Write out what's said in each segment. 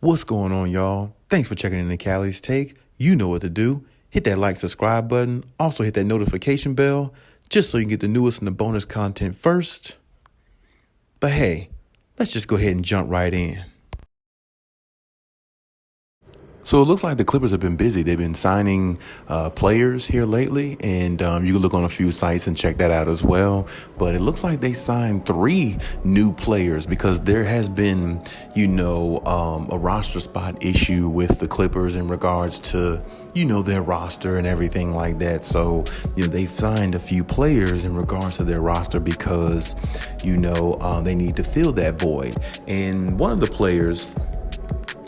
What's going on, y'all? Thanks for checking in the Khaliis Take. You know what to do. Hit that like, subscribe button. Also hit that notification bell just so you can get the newest and the bonus content first. But hey, let's just go ahead and jump right in. So it looks like the Clippers have been busy. They've been signing players here lately, and you can look on a few sites and check that out as well. But it looks like they signed 3 new players because there has been, a roster spot issue with the Clippers in regards to, their roster and everything like that. So, they've signed a few players in regards to their roster because, they need to fill that void. And one of the players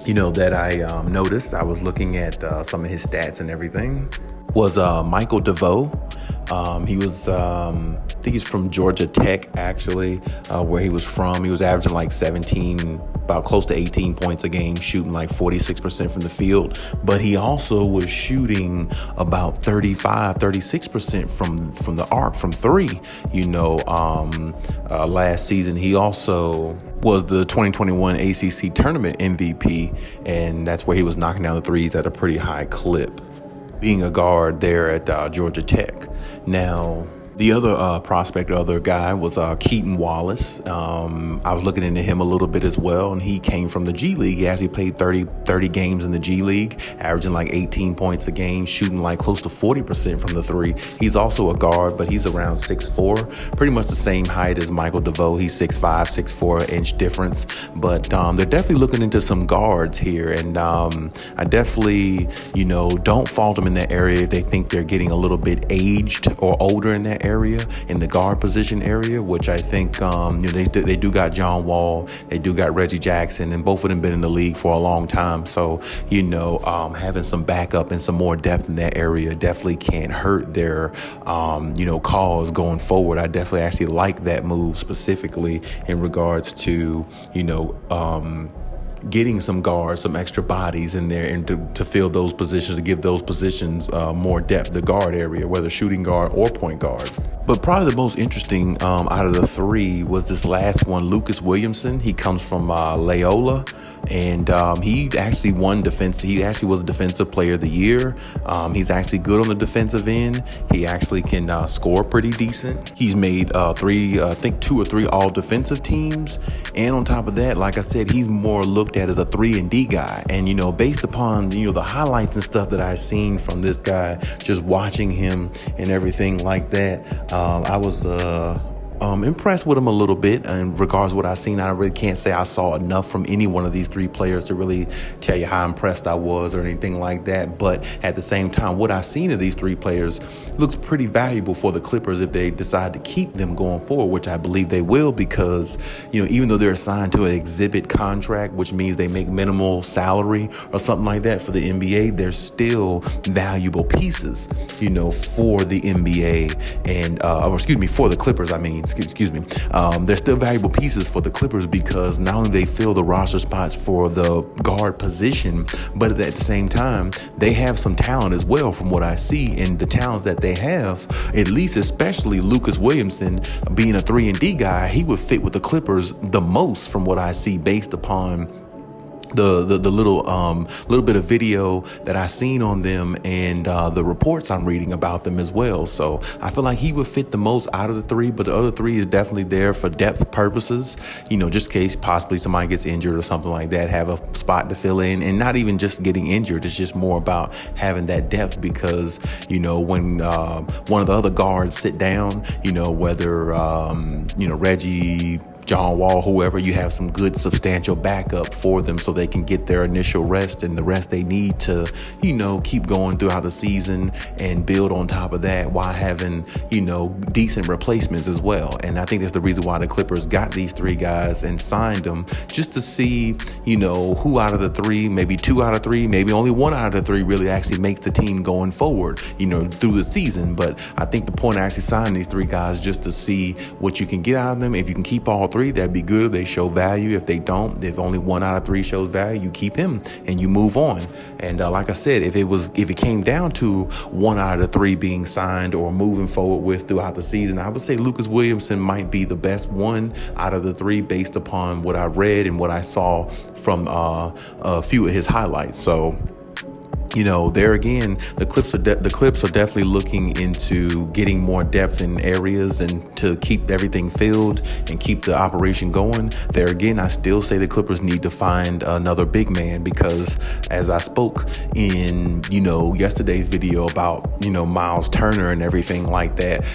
that I noticed, I was looking at some of his stats and everything, was Michael DeVoe. He was, I think he's from Georgia Tech, actually, where he was from. He was averaging like 17, about close to 18 points a game, shooting like 46% from the field. But he also was shooting about 36% from the arc, from 3, last season. He also was the 2021 ACC tournament MVP, and that's where he was knocking down the threes at a pretty high clip, being a guard there at Georgia Tech. Now, the other prospect, other guy, was Keaton Wallace. I was looking into him a little bit as well, and he came from the G League. He actually played 30 games in the G League, averaging like 18 points a game, shooting like close to 40% from the 3. He's also a guard, but he's around 6'4", pretty much the same height as Michael DeVoe. He's 6'5", 6'4", inch difference. But they're definitely looking into some guards here, and I definitely, don't fault them in that area if they think they're getting a little bit aged or older in that area, in the guard position area, which I think they do got John Wall, they do got Reggie Jackson, and both of them been in the league for a long time. So having some backup and some more depth in that area definitely can't hurt their cause going forward. I definitely actually like that move specifically in regards to getting some guards, some extra bodies in there, and to fill those positions, to give those positions more depth, the guard area, whether shooting guard or point guard. But probably the most interesting out of the 3 was this last one, Lucas Williamson. He comes from Loyola, and he actually won defense. He actually was a defensive player of the year. He's actually good on the defensive end. He actually can score pretty decent. He's made 2 or 3 all defensive teams. And on top of that, like I said, he's more looked at as a 3-and-D guy. And, based upon, the highlights and stuff that I've seen from this guy, just watching him and everything like that, I was impressed with him a little bit in regards to what I've seen. I really can't say I saw enough from any one of these 3 players to really tell you how impressed I was or anything like that. But at the same time, what I've seen of these 3 players looks pretty valuable for the Clippers if they decide to keep them going forward, which I believe they will, because, even though they're assigned to an exhibit contract, which means they make minimal salary or something like that for the NBA, they're still valuable pieces, for the NBA and, for the Clippers, excuse me. They're still valuable pieces for the Clippers because not only they fill the roster spots for the guard position, but at the same time, they have some talent as well from what I see. And the talents that they have, at least especially Lucas Williamson, being a 3-and-D guy, he would fit with the Clippers the most from what I see based upon the little bit of video that I seen on them and the reports I'm reading about them as well. So I feel like he would fit the most out of the 3, but the other 3 is definitely there for depth purposes, just in case possibly somebody gets injured or something like that, have a spot to fill in, and not even just getting injured. It's just more about having that depth because, when one of the other guards sit down, whether, Reggie, John Wall, whoever, you have some good substantial backup for them so they can get their initial rest and the rest they need to, keep going throughout the season and build on top of that while having, decent replacements as well. And I think that's the reason why the Clippers got these 3 guys and signed them, just to see, who out of the 3, maybe 2 out of 3, maybe only 1 out of the 3 really actually makes the team going forward, through the season. But I think the point of actually signing these 3 guys just to see what you can get out of them. If you can keep all three, that'd be good if they show value. If they don't, if only 1 out of 3 shows value, you keep him and you move on. And like I said, if it came down to 1 out of 3 being signed or moving forward with throughout the season, I would say Lucas Williamson might be the best one out of the 3 based upon what I read and what I saw from a few of his highlights. So, there again, the Clips are definitely looking into getting more depth in areas and to keep everything filled and keep the operation going. There again, I still say the Clippers need to find another big man because, as I spoke in yesterday's video about Miles Turner and everything like that,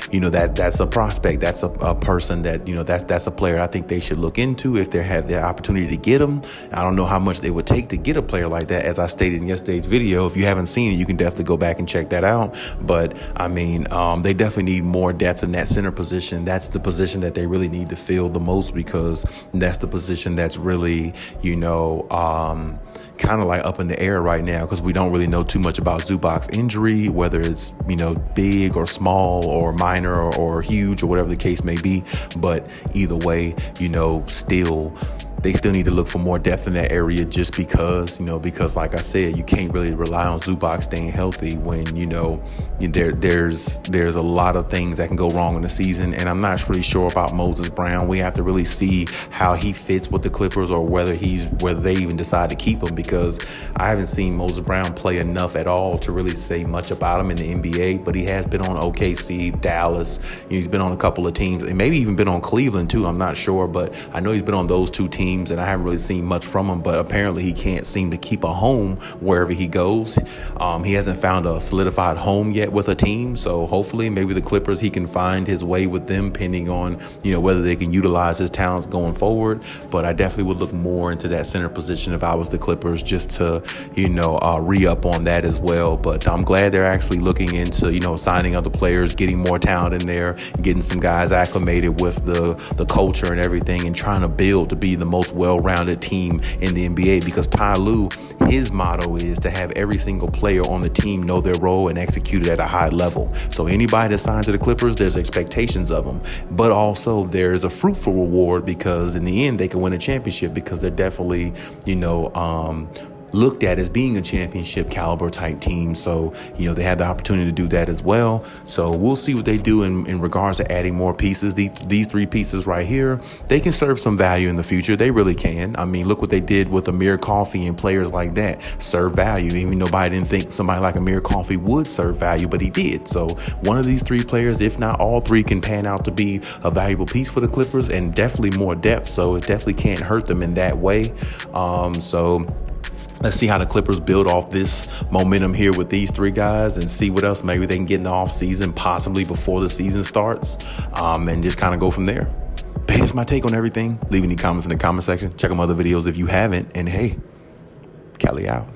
that's a prospect, that's a person that that's a player I think they should look into if they have the opportunity to get him. I don't know how much they would take to get a player like that, as I stated in yesterday's video. If you haven't seen it, you can definitely go back and check that out. But they definitely need more depth in that center position. That's the position that they really need to fill the most, because that's the position that's really, kind of like up in the air right now, because we don't really know too much about Zubac's injury, whether it's, big or small or minor or huge or whatever the case may be. But either way, they still need to look for more depth in that area, just because like I said, you can't really rely on Zubac staying healthy when, there's a lot of things that can go wrong in the season. And I'm not really sure about Moses Brown. We have to really see how he fits with the Clippers, or whether they even decide to keep him, because I haven't seen Moses Brown play enough at all to really say much about him in the NBA. But he has been on OKC, Dallas. He's been on a couple of teams, and maybe even been on Cleveland too. I'm not sure, but I know he's been on those 2 teams. And I haven't really seen much from him, but apparently he can't seem to keep a home wherever he goes. He hasn't found a solidified home yet with a team, so hopefully maybe the Clippers, he can find his way with them, depending on whether they can utilize his talents going forward. But I definitely would look more into that center position if I was the Clippers, just to re-up on that as well. But I'm glad they're actually looking into signing other players, getting more talent in there, getting some guys acclimated with the culture and everything, and trying to build to be the most well-rounded team in the NBA, because Ty Lue, his motto is to have every single player on the team know their role and execute it at a high level. So anybody that's signed to the Clippers, there's expectations of them, but also there's a fruitful reward, because in the end they can win a championship, because they're definitely looked at as being a championship caliber type team. So, they have the opportunity to do that as well. So we'll see what they do in regards to adding more pieces. These 3 pieces right here, they can serve some value in the future. They really can. Look what they did with Amir Coffey and players like that. Serve value. Even nobody didn't think somebody like Amir Coffey would serve value, but he did. So one of these 3 players, if not all 3, can pan out to be a valuable piece for the Clippers, and definitely more depth. So it definitely can't hurt them in that way. Let's see how the Clippers build off this momentum here with these 3 guys, and see what else maybe they can get in the off season, possibly before the season starts, and just kind of go from there. But here's my take on everything. Leave any comments in the comment section. Check out my other videos if you haven't. And hey, Khaliis out.